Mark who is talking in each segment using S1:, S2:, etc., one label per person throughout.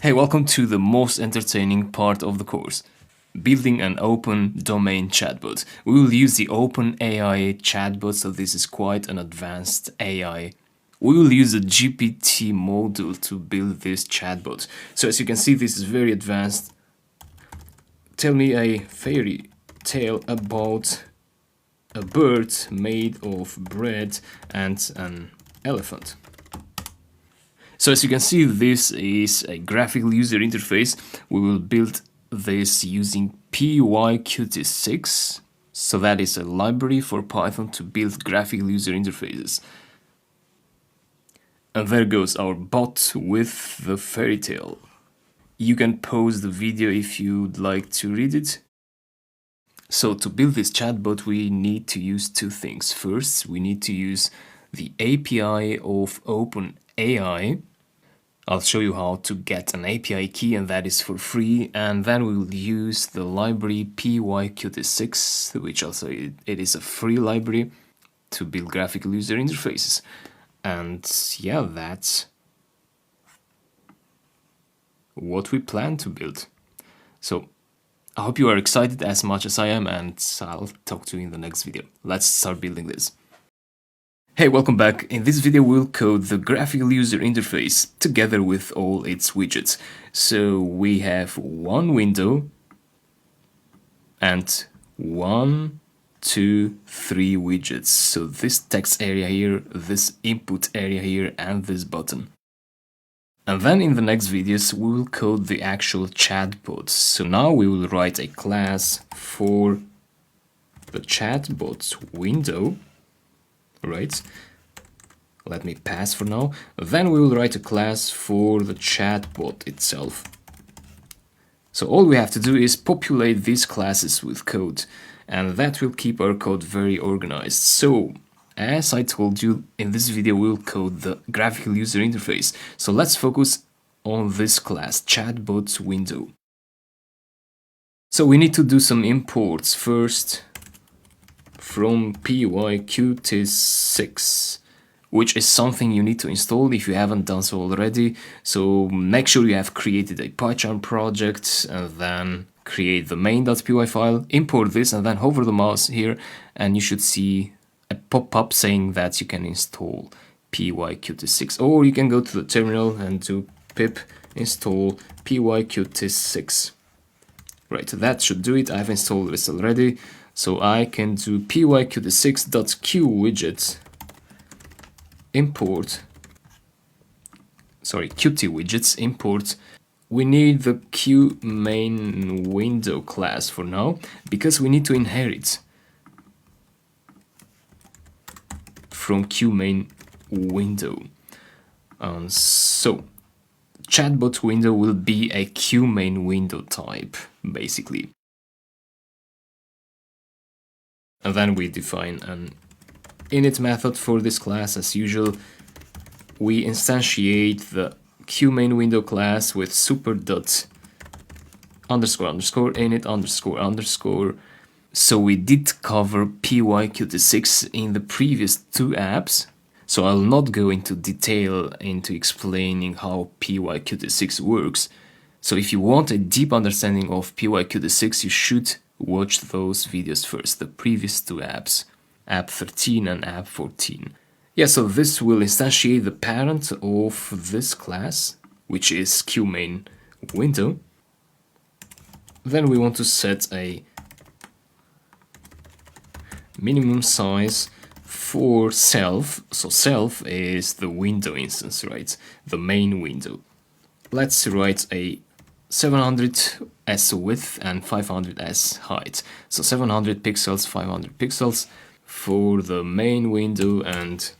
S1: Hey, welcome to the most entertaining part of the course, building an open domain chatbot. We will use the OpenAI chatbot, so this is quite an advanced AI. We will use a GPT module to build this chatbot. So as you can see, this is very advanced. Tell me a fairy tale about a bird made of bread and an elephant. So as you can see, this is a graphical user interface. We will build this using pyqt6. So that is a library for Python to build graphical user interfaces. And there goes our bot with the fairy tale. You can pause the video if you'd like to read it. So to build this chatbot, we need to use two things. First, we need to use the API of OpenAI. I'll show you how to get an API key, and that is for free. And then we will use the library pyqt6, which also it is a free library to build graphical user interfaces. And yeah, that's what we plan to build. So I hope you are excited as much as I am, and I'll talk to you in the next video. Let's start building this. Hey, welcome back. In this video we'll code the graphical user interface together with all its widgets. So we have one window and 1, 2, 3 widgets. So this text area here, this input area here, and this button. And then in the next videos we will code the actual chatbot. So now we will write a class for the chatbot window. Right, let me pass for now. Then we will write a class for the chatbot itself. So all we have to do is populate these classes with code, and that will keep our code very organized. So as I told you, in this video we'll code the graphical user interface. So let's focus on this class, chatbot window. So we need to do some imports first from pyqt6, which is something you need to install if you haven't done so already. So make sure you have created a PyCharm project, and then create the main.py file, import this, and then hover the mouse here, and you should see a pop-up saying that you can install pyqt6. Or you can go to the terminal and do pip install pyqt6. Right, that should do it. I've installed this already. So I can do pyqt6.qwidget import, qt widgets import. We need the qmain window class for now, because we need to inherit from qmain window. So chatbot window will be a qmain window type, basically. And then we define an init method for this class as usual. We instantiate the qmain window class with super.__init__. So we did cover pyqt6 in the previous two apps. So I'll not go into detail into explaining how pyqt6 works. So if you want a deep understanding of pyqt6, you should watch those videos first, the previous two apps, app 13 and app 14. Yeah, so this will instantiate the parent of this class, which is qmain window. Then we want to set a minimum size for self. So self is the window instance, right? The main window. Let's write a 700s width and 500s height. So 700 pixels, 500 pixels for the main window. And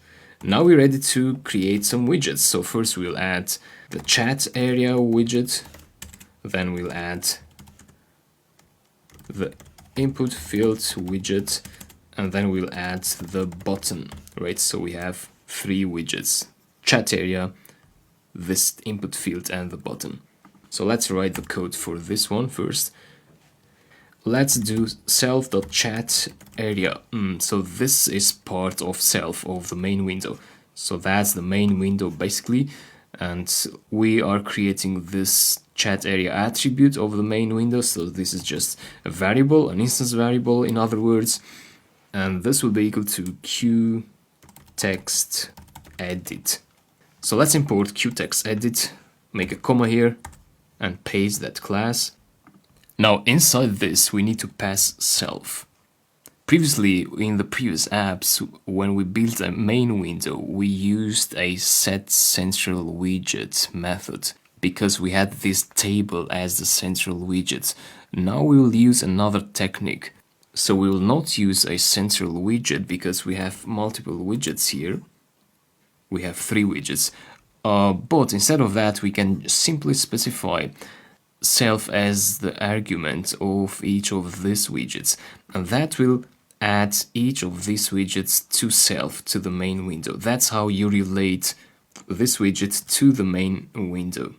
S1: now we're ready to create some widgets. So first we'll add the chat area widget. Then we'll add the input field widget. And then we'll add the button, right? So we have 3 widgets: chat area, this input field, and the button. So let's write the code for this one first. Let's do self.chat area. So this is part of self, of the main window. So that's the main window basically. And we are creating this chat area attribute of the main window. So this is just a variable, an instance variable in other words, and this will be equal to qTextEdit. So let's import qTextEdit, make a comma here, and paste that class. Now inside this we need to pass self. Previously, in the previous apps, when we built a main window, we used a setCentralWidget method because we had this table as the central widget. Now we will use another technique. So we will not use a central widget because we have multiple widgets here. We have 3 widgets. But instead of that, we can simply specify self as the argument of each of these widgets, and that will add each of these widgets to self, to the main window. That's how you relate this widget to the main window.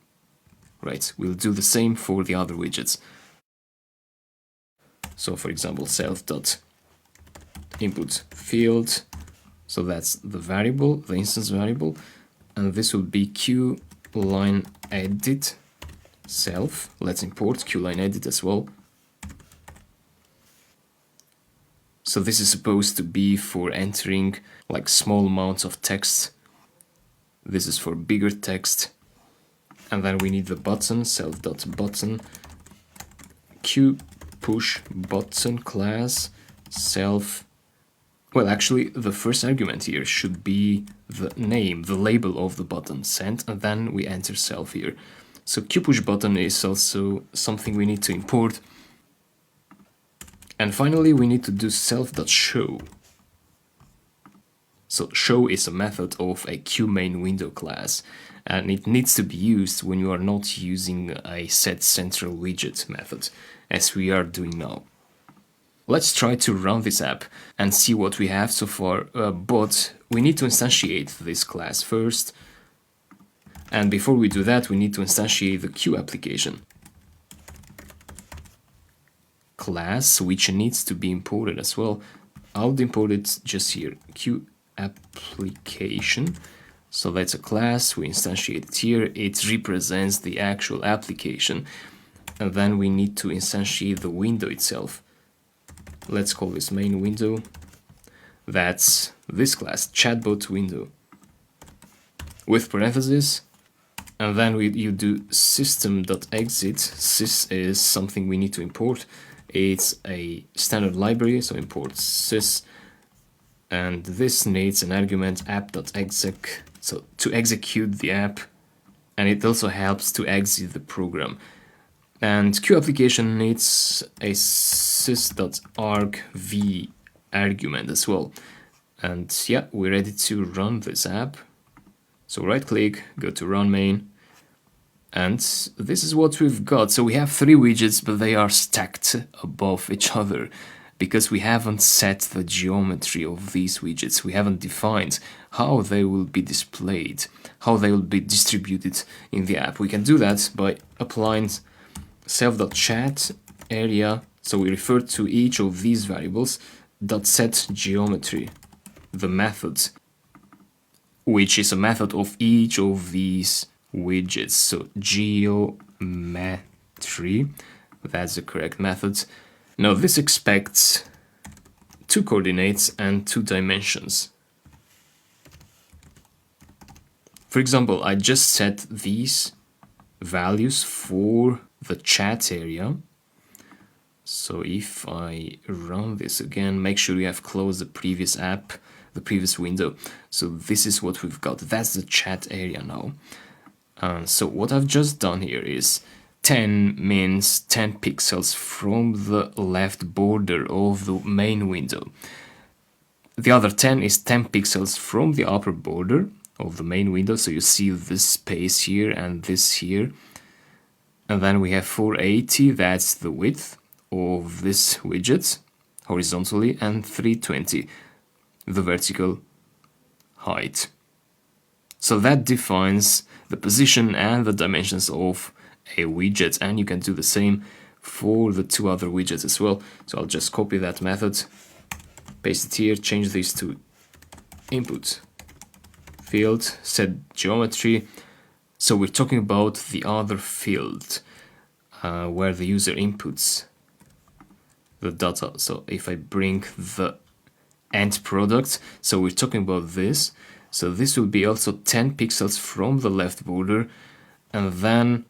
S1: Right, we'll do the same for the other widgets. So for example, self.input field, so that's the variable, the instance variable, and this will be qLineEdit self. Let's import qLineEdit as well. So this is supposed to be for entering like small amounts of text. This is for bigger text. And then we need the button, self.button, qPushButton class, self. Well, actually, the first argument here should be the name, the label of the button sent, and then we enter self here. So qPushButton is also something we need to import. And finally, we need to do self.show. So show is a method of a qMainWindow class, and it needs to be used when you are not using a setCentralWidget method, as we are doing now. Let's try to run this app and see what we have so far, but we need to instantiate this class first. And before we do that, we need to instantiate the Q application class, which needs to be imported as well. I'll import it just here, Q application. So that's a class, we instantiate it here, it represents the actual application. And then we need to instantiate the window itself. Let's call this main window. That's this class, ChatBot window, with parentheses. And then you do system.exit. Sys is something we need to import. It's a standard library, so import sys. And this needs an argument app.exec, so to execute the app. And it also helps to exit the program. And Q application needs a sys.argv argument as well. And yeah, we're ready to run this app. So right click, go to run main. And this is what we've got. So we have 3 widgets, but they are stacked above each other because we haven't set the geometry of these widgets. We haven't defined how they will be displayed, how they will be distributed in the app. We can do that by applying self.chat area. So we refer to each of these variables, .setGeometry, the method, which is a method of each of these widgets. So geometry, that's the correct method. Now this expects 2 coordinates and 2 dimensions. For example, I just set these values for the chat area. So if I run this again, make sure you have closed the previous app, the previous window. So this is what we've got. That's the chat area now. So what I've just done here is 10 means 10 pixels from the left border of the main window. The other 10 is 10 pixels from the upper border of the main window. So you see this space here and this here. And then we have 480, that's the width of this widget horizontally, and 320, the vertical height. So that defines the position and the dimensions of a widget, and you can do the same for the 2 other widgets as well. So I'll just copy that method, paste it here, change this to input field, set geometry, So we're talking about the other field where the user inputs the data. So if I bring the end product, so we're talking about this. So this will be also 10 pixels from the left border, and then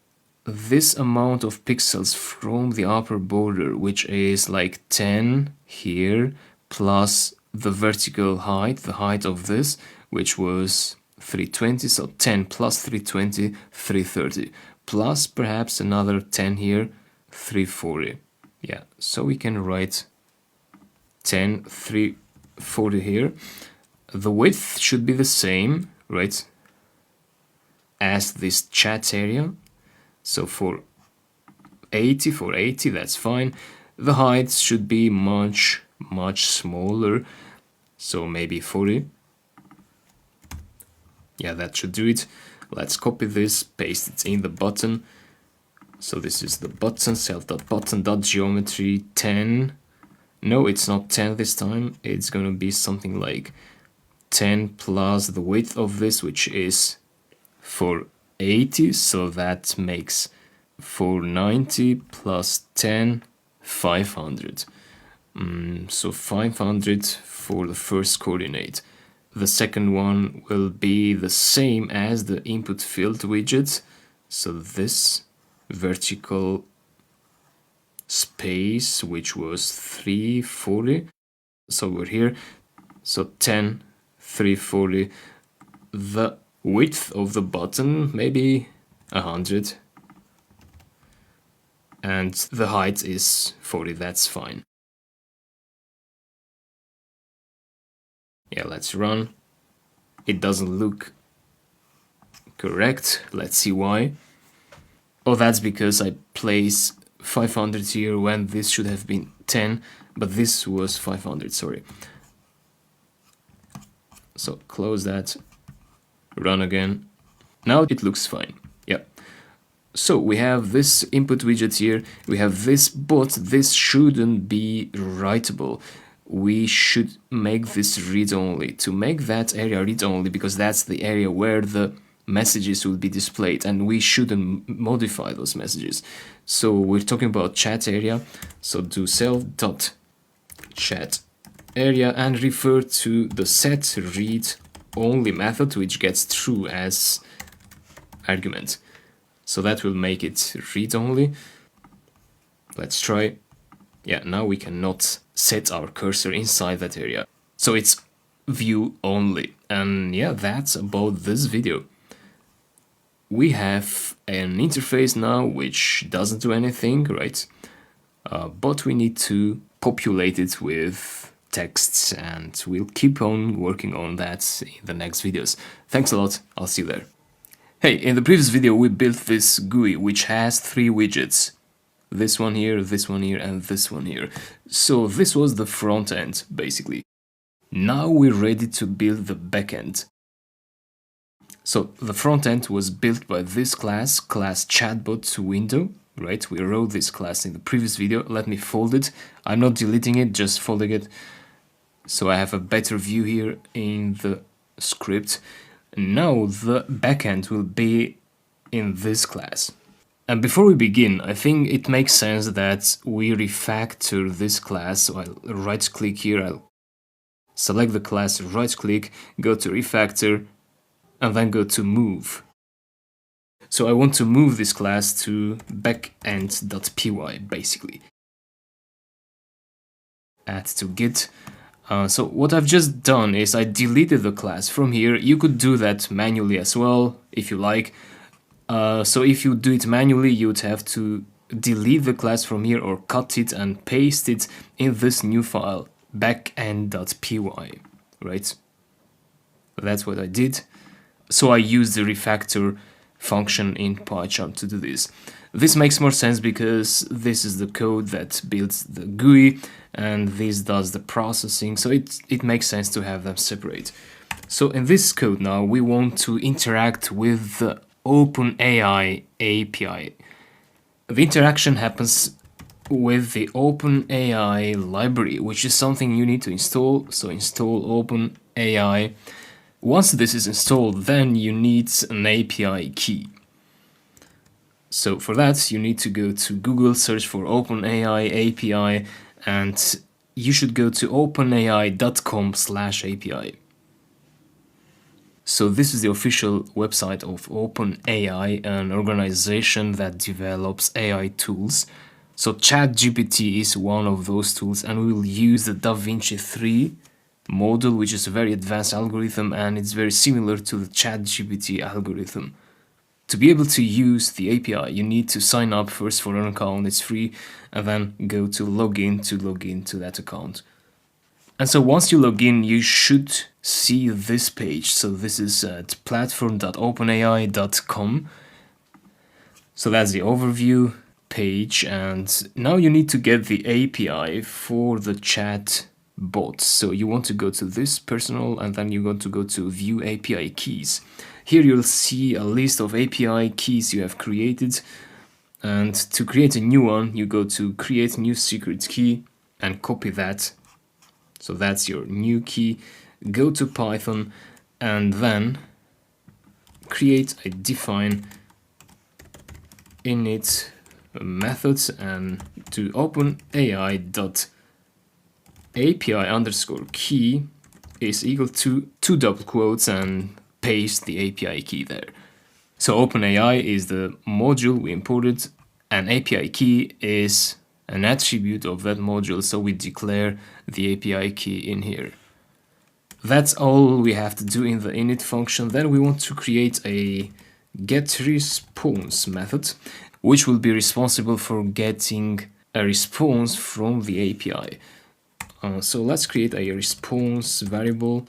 S1: this amount of pixels from the upper border, which is like 10 here, plus the vertical height, the height of this, which was 320, so 10 plus 320, 330, plus perhaps another 10 here, 340. Yeah, so we can write 10, 340 here. The width should be the same, right, as this chat area. So for 80, that's fine. The height should be much smaller, so maybe 40. Yeah, that should do it. Let's copy this, paste it in the button. So this is the button, self.button.geometry 10. No, it's not 10 this time. It's gonna be something like 10 plus the width of this, which is 480, so that makes 490 plus 10, 500. So 500 for the first coordinate. The second one will be the same as the input field widget. So this vertical space, which was 340. So we're here. So 10, 340. The width of the button, maybe 100. And the height is 40, that's fine. Yeah, let's run. It doesn't look correct. Let's see why. Oh, that's because I place 500 here when this should have been 10, but this was 500, sorry. So close that, run again. Now it looks fine. Yeah. So we have this input widget here, we have this, but this shouldn't be writable. We should make this read-only. To make that area read-only, because that's the area where the messages will be displayed, and we shouldn't modify those messages. So we're talking about chat area, so do self.chat area and refer to the set read only method, which gets true as argument. So that will make it read only. Let's try. Yeah, now we cannot set our cursor inside that area. So it's view only. And yeah, that's about this video. We have an interface now which doesn't do anything, right? But we need to populate it with texts, and we'll keep on working on that in the next videos. Thanks a lot, I'll see you there. Hey, in the previous video we built this GUI which has 3 widgets. This one here, and this one here. So this was the front end, basically. Now we're ready to build the back end. So the front end was built by this class ChatBot window, right? We wrote this class in the previous video. Let me fold it. I'm not deleting it, just folding it. So I have a better view here in the script. Now the backend will be in this class. And before we begin, I think it makes sense that we refactor this class. So I'll right click here, I'll select the class, right click, go to refactor, and then go to move. So I want to move this class to backend.py, basically. Add to Git. So what I've just done is I deleted the class from here. You could do that manually as well, if you like. So if you do it manually, you'd have to delete the class from here or cut it and paste it in this new file, backend.py, right? That's what I did. So I used the refactor function in PyCharm to do this. This makes more sense because this is the code that builds the GUI and this does the processing, so it makes sense to have them separate. So in this code now, we want to interact with the OpenAI API. The interaction happens with the OpenAI library, which is something you need to install. So install OpenAI. Once this is installed, then you need an API key. So for that, you need to go to Google, search for OpenAI API, and you should go to openai.com/API. So this is the official website of OpenAI, an organization that develops AI tools. So ChatGPT is one of those tools, and we will use the DaVinci 3 model, which is a very advanced algorithm, and it's very similar to the ChatGPT algorithm. To be able to use the API, you need to sign up first for an account, it's free, and then go to login to that account. And so once you log in, you should see this page. So this is at platform.openai.com. So that's the overview page, and now you need to get the API for the ChatBot. So you want to go to this personal, and then you're going to go to view API keys. Here you'll see a list of API keys you have created, and to create a new one, you go to create new secret key and copy that. So that's your new key. Go to Python and then create a define init methods and to openai.api_key is equal to 2 double quotes and paste the API key there. So OpenAI is the module we imported, and API key is an attribute of that module, so we declare the API key in here. That's all we have to do in the init function. Then we want to create a getResponse method, which will be responsible for getting a response from the API. So let's create a response variable.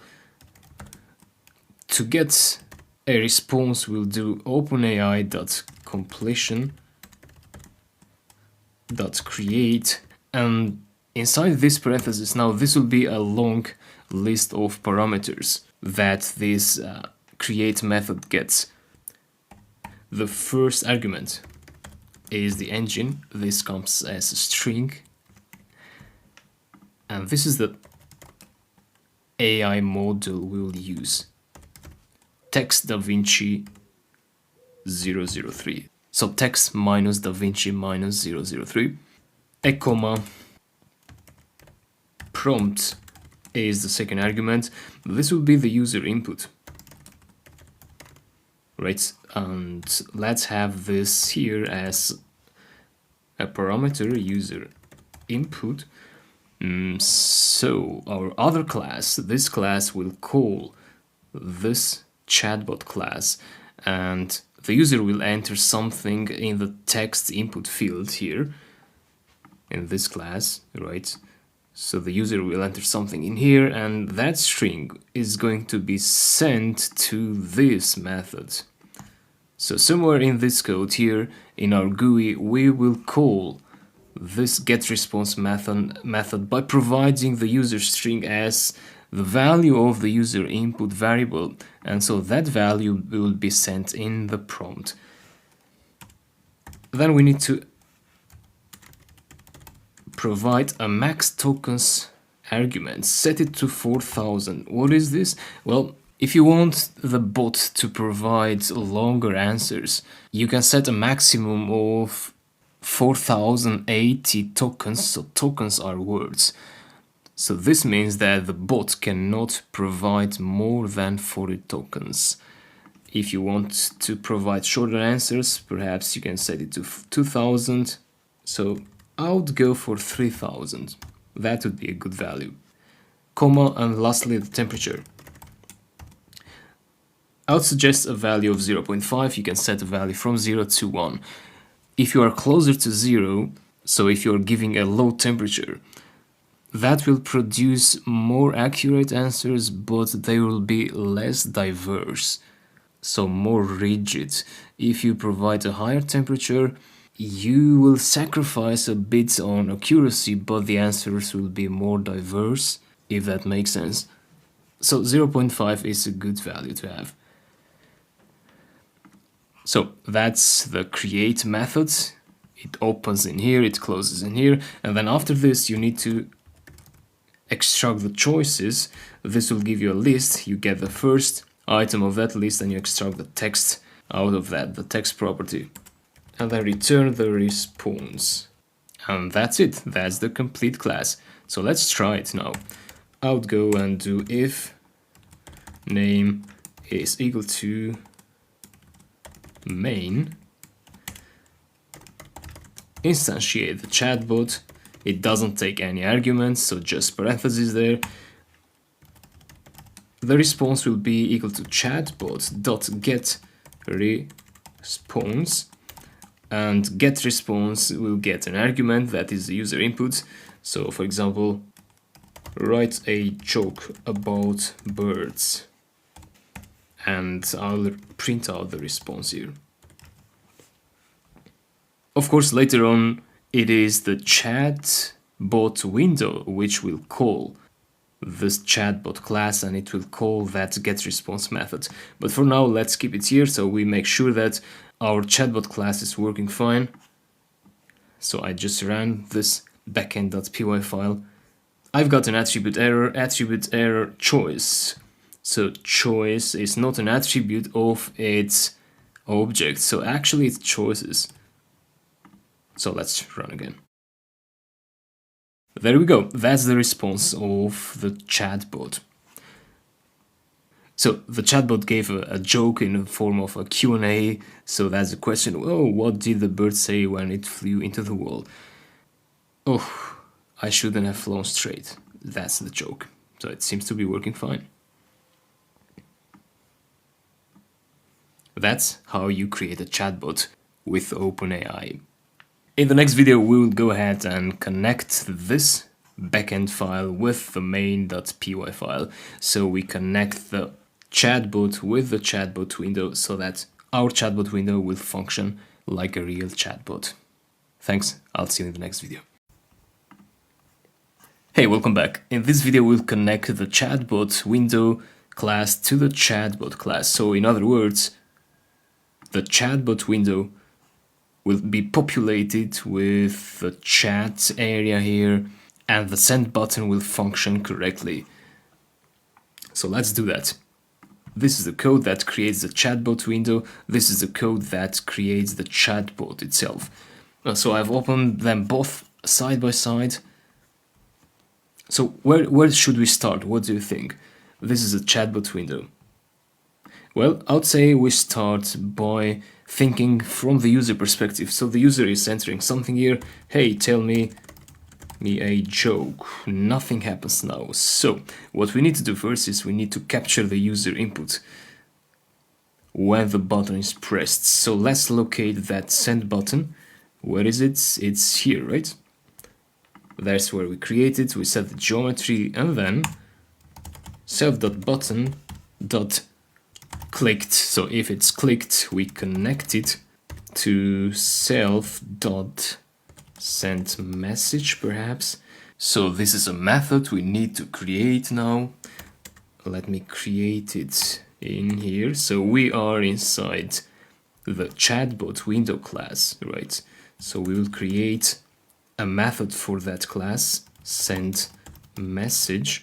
S1: To get a response, we'll do openai.completion.create, and inside this parenthesis, now this will be a long list of parameters that this create method gets. The first argument is the engine. This comes as a string, and this is the AI model we'll use. Text DaVinci 003. So text minus DaVinci minus 003. A comma. Prompt is the second argument. This will be the user input. Right, and let's have this here as a parameter, user input. So our other class, this class will call this ChatBot class, and the user will enter something in the text input field here in this class, right? So the user will enter something in here, and that string is going to be sent to this method. So somewhere in this code here in our GUI, we will call this getResponse method by providing the user string as the value of the user input variable, and so that value will be sent in the prompt. Then we need to provide a max tokens argument, set it to 4000. What is this? Well, if you want the bot to provide longer answers, you can set a maximum of 4080 tokens. So tokens are words. So this means that the bot cannot provide more than 40 tokens. If you want to provide shorter answers, perhaps you can set it to 2000. So I would go for 3000. That would be a good value. Comma, and lastly the temperature. I would suggest a value of 0.5. You can set a value from 0 to 1. If you are closer to 0, so if you are giving a low temperature, that will produce more accurate answers, but they will be less diverse, so more rigid. If you provide a higher temperature, you will sacrifice a bit on accuracy, but the answers will be more diverse, if that makes sense. So 0.5 is a good value to have. So that's the create method. It opens in here, it closes in here, and then after this you need to extract the choices. This will give you a list. You get the first item of that list and you extract the text out of that, the text property. and then return the response. And that's it, that's the complete class. So let's try it now. I would go and do if name is equal to main, instantiate the chatbot. It doesn't take any arguments, so just parentheses there. The response will be equal to chatbot.get response, and get response will get an argument that is the user input. So for example, write a joke about birds, and I'll print out the response here. Of course, later on, it is the chatbot window which will call this chatbot class, and it will call that getResponse method. But for now, let's keep it here so we make sure that our chatbot class is working fine. So I just ran this backend.py file. I've got an attribute error choice. So choice is not an attribute of its object, so actually it's choices. So let's run again. There we go, that's the response of the chatbot. So the chatbot gave a joke in the form of a Q&A, so that's the question, oh, what did the bird say when it flew into the wall? Oh, I shouldn't have flown straight. That's the joke. So it seems to be working fine. That's how you create a chatbot with OpenAI. In the next video, we will go ahead and connect this backend file with the main.py file. So we connect the chatbot with the chatbot window so that our chatbot window will function like a real chatbot. Thanks, I'll see you in the next video. Hey, welcome back. In this video, we'll connect the chatbot window class to the chatbot class. So in other words, the chatbot window will be populated with the chat area here, and the send button will function correctly. So let's do that. This is the code that creates the chatbot window. This is the code that creates the chatbot itself. So I've opened them both side by side. So where should we start? What do you think? This is a chatbot window. Well, I would say we start by thinking from the user perspective. So the user is entering something here. Hey, tell me a joke. Nothing happens now. So what we need to do first is we need to capture the user input when the button is pressed. So let's locate that send button. Where is it? It's here, right? That's where we create it. We set the geometry, and then self.button.clicked. So if it's clicked, we connect it to self.sendMessage, perhaps. So this is a method we need to create now. Let me create it in here. So we are inside the chatbot window class, right? So we will create a method for that class, sendMessage.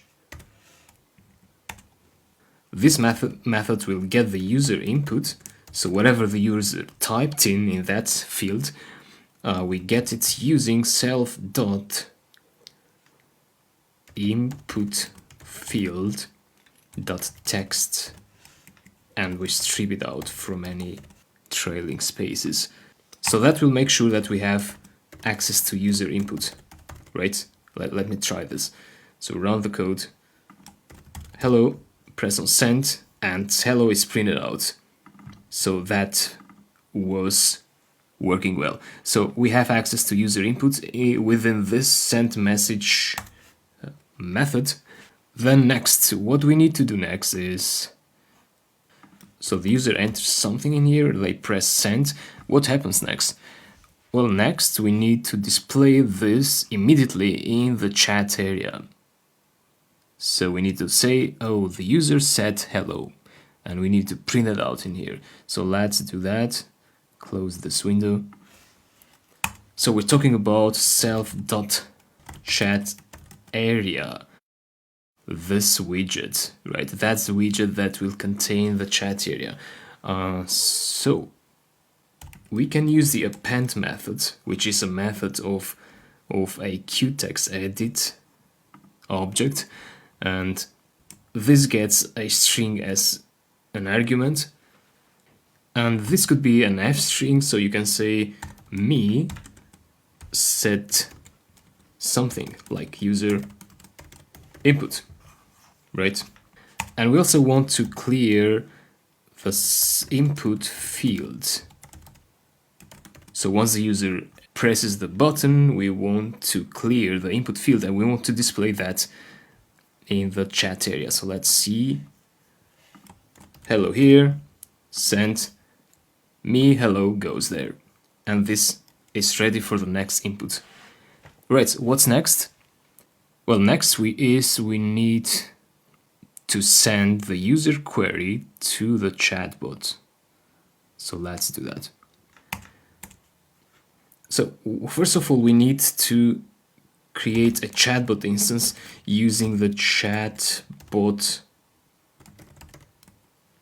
S1: This method will get the user input, so whatever the user typed in that field, we get it using self.inputField.text, and we strip it out from any trailing spaces. So that will make sure that we have access to user input, right? Let me try this. So run the code. Hello. Press on send, and hello is printed out. So that was working well. So we have access to user input within this send message method. Then next, what we need to do next is, so the user enters something in here, they press send. What happens next? Well, next we need to display this immediately in the chat area. So we need to say, oh, the user said hello, and we need to print it out in here. So let's do that. Close this window. So we're talking about self.chat area. This widget, right? That's the widget that will contain the chat area. So we can use the append method, which is a method of a QTextEdit object, and this gets a string as an argument, and this could be an f string, so you can say me set something like user input, right? And we also want to clear the input field. So once the user presses the button, we want to clear the input field, and we want to display that in the chat area. So let's see, hello here, send, me hello goes there, and this is ready for the next input. Right, what's next? Well, next we need to send the user query to the chatbot. So let's do that. So first of all, we need to create a chatbot instance using the chatbot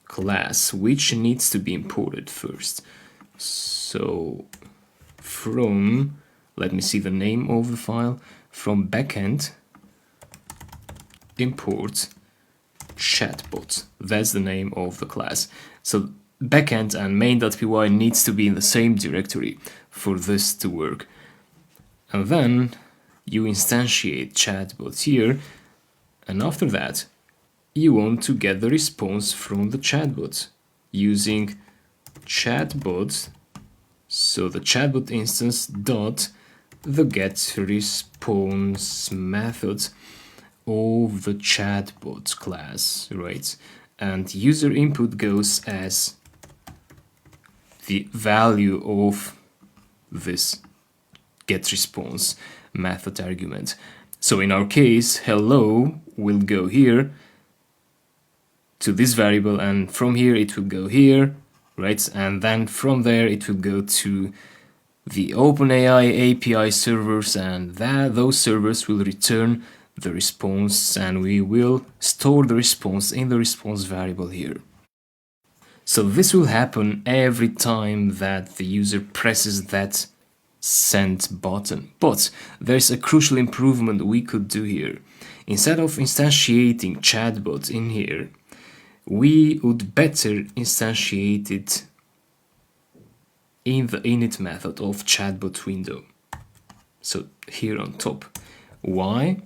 S1: class, which needs to be imported first. So from, let me see the name of the file, from backend import chatbot. That's the name of the class. So backend and main.py needs to be in the same directory for this to work. And then you instantiate chatbot here, and after that you want to get the response from the chatbot using chatbot. So the chatbot instance dot the get response method of the chatbot class, right? And user input goes as the value of this get response method argument. So in our case, hello will go here to this variable, and from here it will go here, right? And then from there it will go to the OpenAI API servers, and those servers will return the response, and we will store the response in the response variable here. So this will happen every time that the user presses that send button. But there's a crucial improvement we could do here. Instead of instantiating chatbot in here, we would better instantiate it in the init method of chatbot window. So here on top. Why?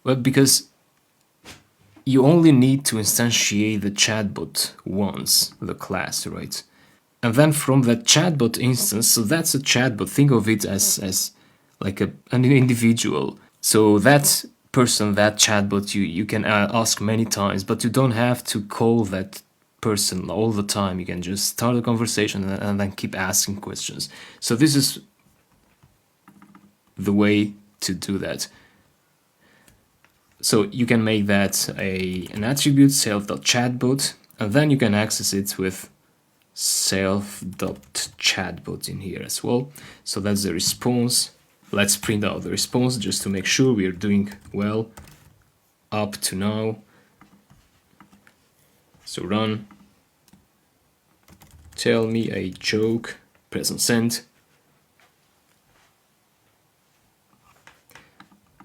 S1: Well, because you only need to instantiate the chatbot once, the class, right? And then from that chatbot instance, so that's a chatbot, think of it as like an individual. So that person, that chatbot, you can ask many times, but you don't have to call that person all the time. You can just start a conversation and then keep asking questions. So this is the way to do that. So you can make that an attribute self.chatbot, and then you can access it with self.chatbot in here as well. So that's the response. Let's print out the response just to make sure we are doing well up to now. So run, tell me a joke, press on send.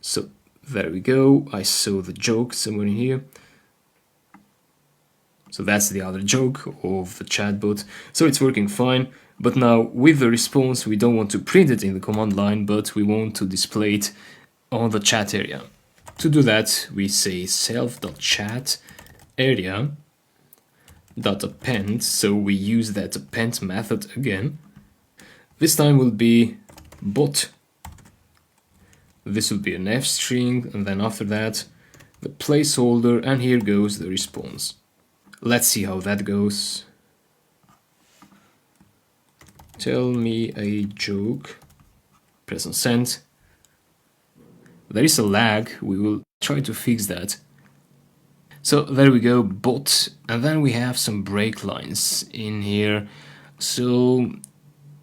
S1: So there we go, I saw the joke somewhere in here. So that's the other joke of the chatbot. So it's working fine, but now with the response we don't want to print it in the command line, but we want to display it on the chat area. To do that we say self.chat area.append, so we use that append method again. This time will be bot. This will be an f string, and then after that the placeholder, and here goes the response. Let's see how that goes. Tell me a joke, press on send. There is a lag, we will try to fix that. So there we go, bot, and then we have some break lines in here. So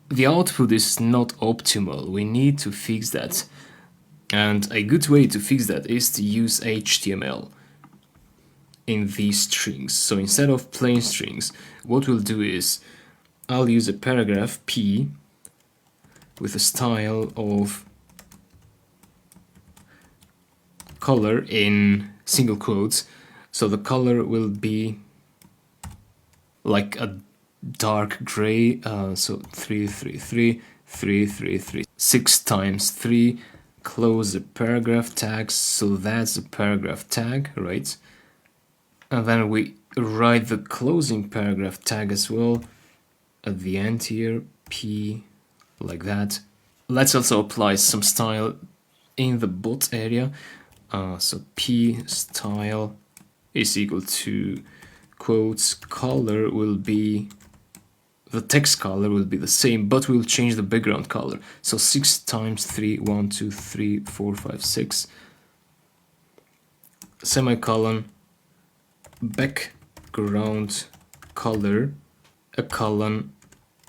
S1: the output is not optimal, we need to fix that. And a good way to fix that is to use HTML in these strings. So instead of plain strings, what we'll do is I'll use a paragraph P with a style of color in single quotes. So the color will be like a dark gray, so 333, 333, 6 times 3, close the paragraph tag, so that's the paragraph tag, right? And then we write the closing paragraph tag as well at the end here, P, like that. Let's also apply some style in the bot area. So P style is equal to quotes color will be, the text color will be the same, but we'll change the background color. So 6 times 3, 1, 2, 3, 4, 5, 6, semicolon, background color, a colon,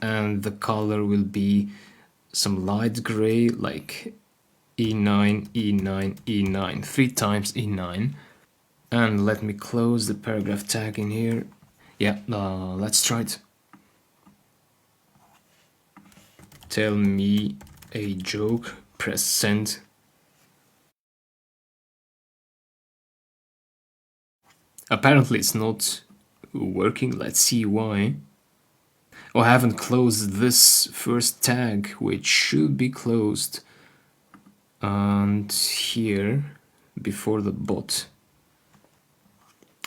S1: and the color will be some light gray, like E9, E9, E9, 3 times E9. And let me close the paragraph tag in here. Yeah, let's try it. Tell me a joke, press send. Apparently it's not working, let's see why. Oh, I haven't closed this first tag, which should be closed. And here, before the bot.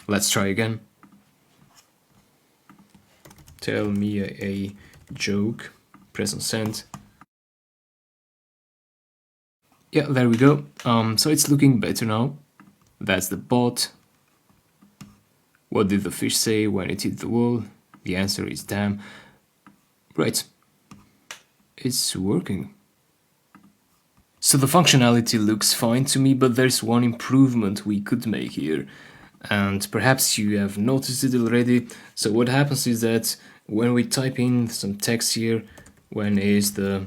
S1: Let's try again. Tell me a joke, press on send. Yeah, there we go. So it's looking better now. That's the bot. What did the fish say when it hit the wall? The answer is damn. Right. It's working. So the functionality looks fine to me, but there's one improvement we could make here. And perhaps you have noticed it already. So what happens is that when we type in some text here, when is the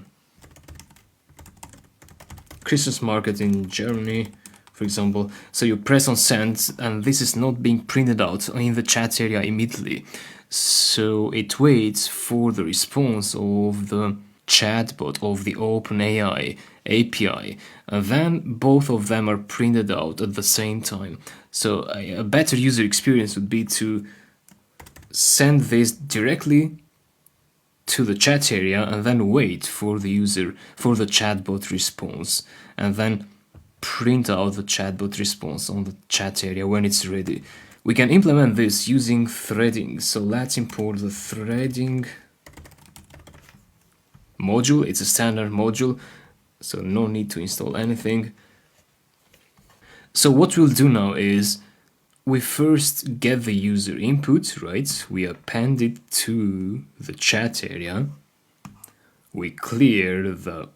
S1: Christmas market in Germany, for example, so you press on send and this is not being printed out in the chat area immediately. So it waits for the response of the chatbot of the OpenAI API, and then both of them are printed out at the same time. So a better user experience would be to send this directly to the chat area and then wait for the user, for the chatbot response, and then print out the chatbot response on the chat area when it's ready. We can implement this using threading. So let's import the threading module. It's a standard module, so no need to install anything. So what we'll do now is we first get the user input, right? We append it to the chat area. We clear the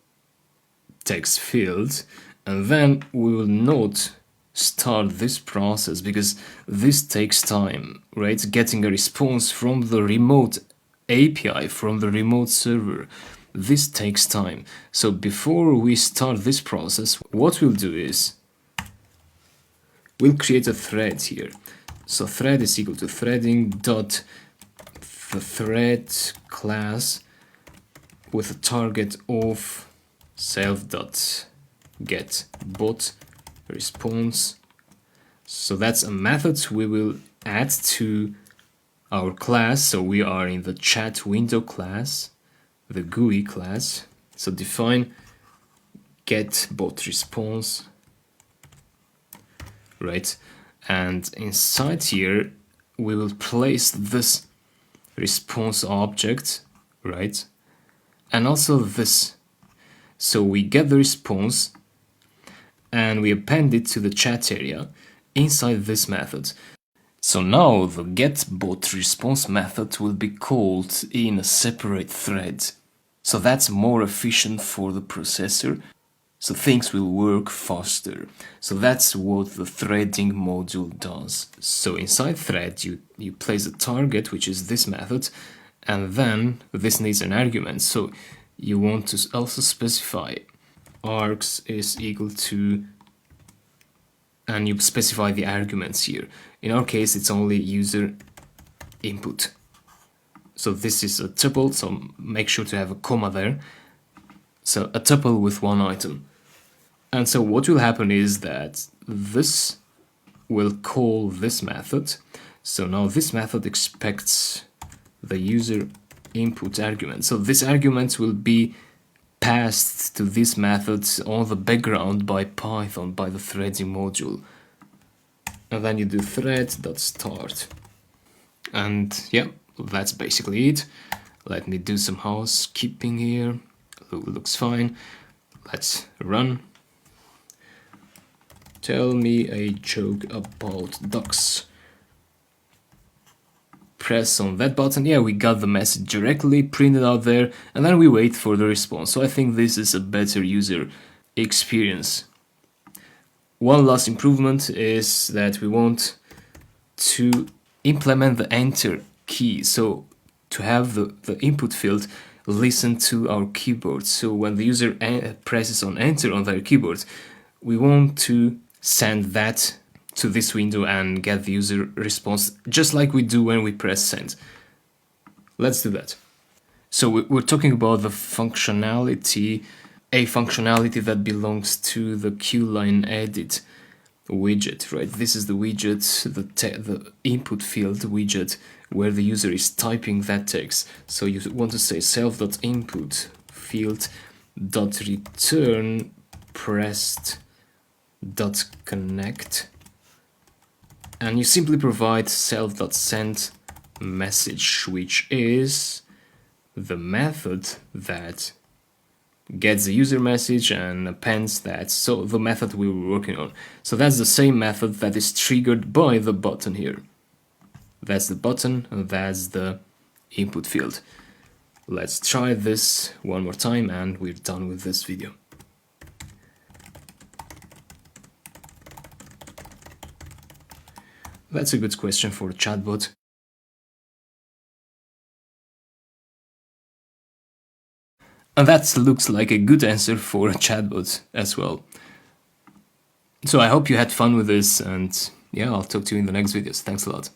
S1: text field, and then we will not start this process because this takes time, right? Getting a response from the remote API, from the remote server. This takes time. So before we start this process, what we'll do is we'll create a thread here. So thread is equal to threading dot the thread class with a target of self dot get bot response. So that's a method we will add to our class. So we are in the chat window class, the GUI class. So define get bot response, right? And inside here we will place this response object, right? And also this. So we get the response and we append it to the chat area inside this method. So now the getBotResponse method will be called in a separate thread. So that's more efficient for the processor, so things will work faster. So that's what the threading module does. So inside thread you place a target, which is this method, and then this needs an argument. So you want to also specify args is equal to, and you specify the arguments here. In our case, it's only user input. So this is a tuple, so make sure to have a comma there. So a tuple with one item. And so what will happen is that this will call this method. So now this method expects the user input argument. So this argument will be passed to this method on the background by Python, by the threading module. And then you do thread.start. And yeah, that's basically it. Let me do some housekeeping here. Looks fine. Let's run. Tell me a joke about ducks. Press on that button. Yeah, we got the message directly printed out there, and then we wait for the response. So I think this is a better user experience. One last improvement is that we want to implement the enter key. So to have the input field listen to our keyboard. So when the user presses on enter on their keyboard, we want to send that to this window and get the user response just like we do when we press send. Let's do that. So we're talking about the functionality, a functionality that belongs to the QLine edit widget, right? This is the widget, the input field widget where the user is typing that text. So you want to say self.input field.return pressed.connect, and you simply provide self.send message, which is the method that gets the user message and appends that, so the method we were working on. So that's the same method that is triggered by the button here. That's the button, and that's the input field. Let's try this one more time and we're done with this video. That's a good question for a chatbot. And that looks like a good answer for a chatbot as well. So I hope you had fun with this, and yeah, I'll talk to you in the next videos. Thanks a lot.